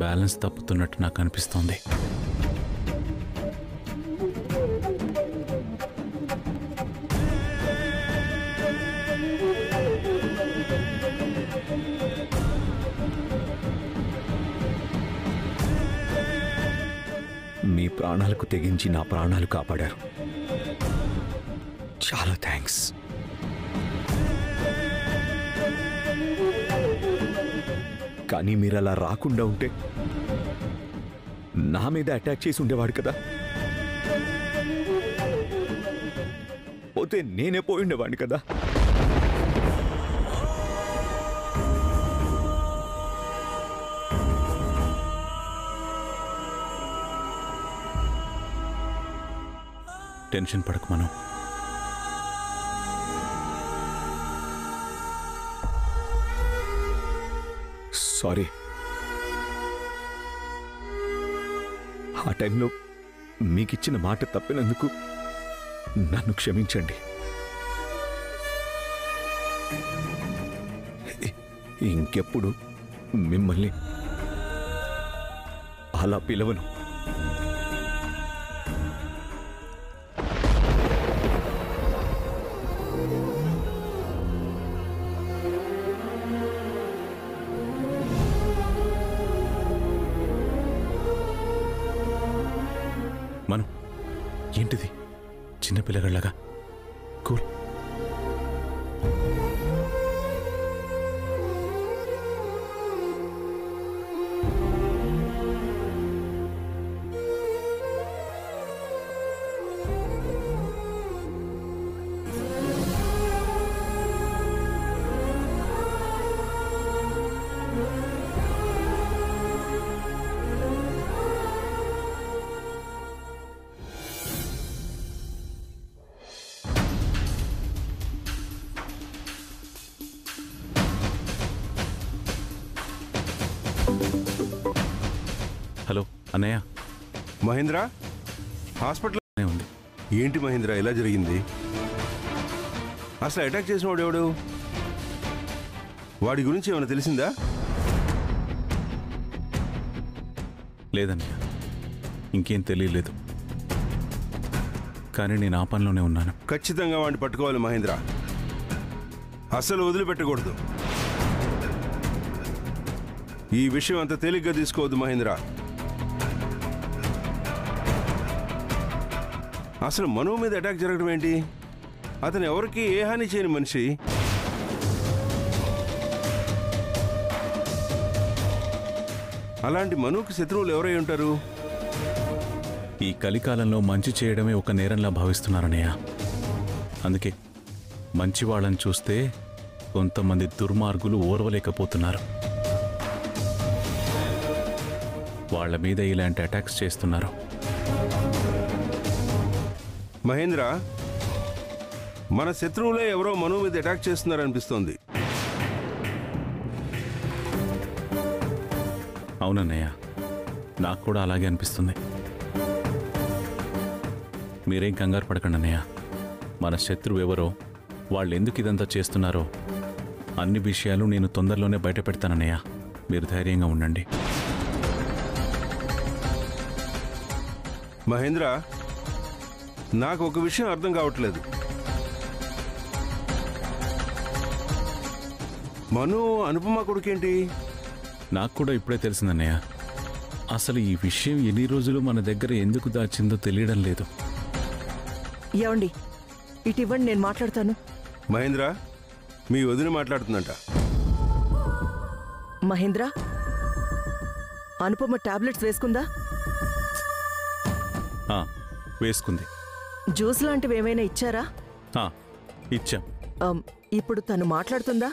Balance తప్పుతున్నట్టు నాకు అనిపిస్తోంది. మీ ప్రాణాలకు తెగించి నా ప్రాణాలు కాపాడారు. చాలా థ్యాంక్స్. కానీ మీరు అలా రాకుండా ఉంటే నా మీద అటాక్ చేసి ఉండేవాడు కదా. పోతే నేనే పోయి ఉండేవాడిని కదా. టెన్షన్ పడకు మనం. సారీ. ఆ టైంలో మీకిచ్చిన మాట తప్పినందుకు నన్ను క్షమించండి. ఇంకెప్పుడు మిమ్మల్ని అలా పిలవను. మనం ఏంటిది చిన్నపిల్లగాళ్ళగా? కూల్. హలో అన్నయ్య. మహేంద్ర హాస్పిటల్ ఉంది. ఏంటి మహేంద్ర ఎలా జరిగింది? అసలు అటాక్ చేసిన వాడు ఎవడు? వాడి గురించి ఏమైనా తెలిసిందా? లేదన్నయ్య, ఇంకేం తెలియలేదు. కానీ నేను ఆ పనిలోనే ఉన్నాను. ఖచ్చితంగా వాడిని పట్టుకోవాలి మహేంద్ర. అసలు వదిలిపెట్టకూడదు. ఈ విషయం అంత తేలిగ్గా తీసుకోవద్దు మహేంద్ర. అసలు మను మీద అటాక్ జరగడం ఏంటి? అతను ఎవరికి ఏ హాని చేయని మనిషి. అలాంటి మనుకి శత్రువులు ఎవరై ఉంటారు? ఈ కలికాలంలో మంచి చేయడమే ఒక నేరంలా భావిస్తున్నారన్నయ్య. అందుకే మంచి వాళ్ళని చూస్తే కొంతమంది దుర్మార్గులు ఓర్వలేకపోతున్నారు. వాళ్ళ మీద ఇలాంటి అటాక్స్ చేస్తున్నారు. మహేంద్ర, మన శత్రువులే ఎవరో మను మీద అటాక్ చేస్తున్నారనిపిస్తోంది. అవునన్నయ్య, నాకు కూడా అలాగే అనిపిస్తుంది. మీరేం కంగారు పడకండి అన్నయ్య. మన శత్రువు ఎవరో, వాళ్ళు ఎందుకు ఇదంతా చేస్తున్నారో అన్ని విషయాలు నేను తొందరలోనే బయట పెడతానన్నయ్య. మీరు ధైర్యంగా ఉండండి. మహేంద్ర, నాకు ఒక విషయం అర్థం కావట్లేదు. మను అనుపమ కొడుకేంటి? నాకు కూడా ఇప్పుడే తెలిసిందన్నయ్య. అసలు ఈ విషయం ఎన్ని రోజులు మన దగ్గర ఎందుకు దాచిందో తెలియడం లేదు. ఏమండి, ఇటు ఇవ్వండి, నేను మాట్లాడతాను. మహేంద్ర, మీ వదిన మాట్లాడుతుందంట. మహేంద్ర, అనుపమ టాబ్లెట్స్ వేసుకుందా? వేసుకుంది. జ్యూస్ లాంటివి ఏమైనా ఇచ్చారా? ఇచ్చాం. ఇప్పుడు తను మాట్లాడుతుందా?